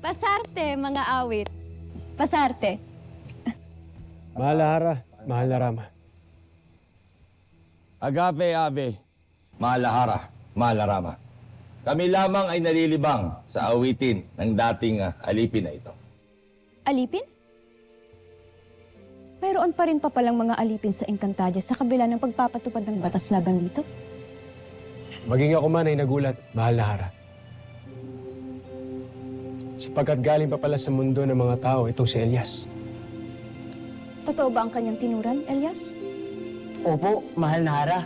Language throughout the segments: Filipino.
Pasarte, mga awit. Pasarte. Mahal na Hara, mahal na Rama. Agave Ave, Malahara, Malarama. Kami lamang ay nalilibang sa awitin ng dating alipin na ito. Alipin? Mayroon pa rin pa palang mga alipin sa Encantadia sa kabila ng pagpapatupad ng batas laban dito? Maging ako man ay nagulat, mahal na Hara. Sapagkat galing pa pala sa mundo ng mga tao itong si Elias. Totoo ba ang kanyang tinuran, Elias? Opo, mahal na Hara.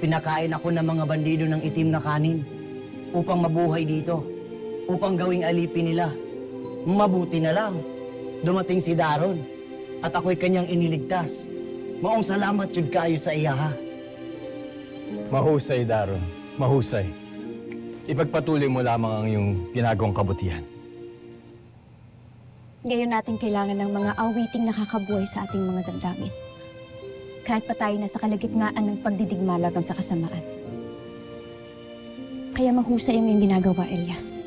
Pinakain ako ng mga bandido ng itim na kanin upang mabuhay dito, upang gawing alipin nila. Mabuti na lang, dumating si Daron at ako'y kanyang iniligtas. Maong salamat yun kayo sa iya, ha? Mahusay, Daron. Mahusay. Ipagpatuloy mo lamang ang iyong ginagawang kabutihan. Ngayon natin kailangan ng mga awiting nakakabuhay sa ating mga damdamin. Kahit pa tayo na sa kalagitnaan ng pagdidigma laban sa kasamaan. Kaya mahusay ang iyong ginagawa, Elias.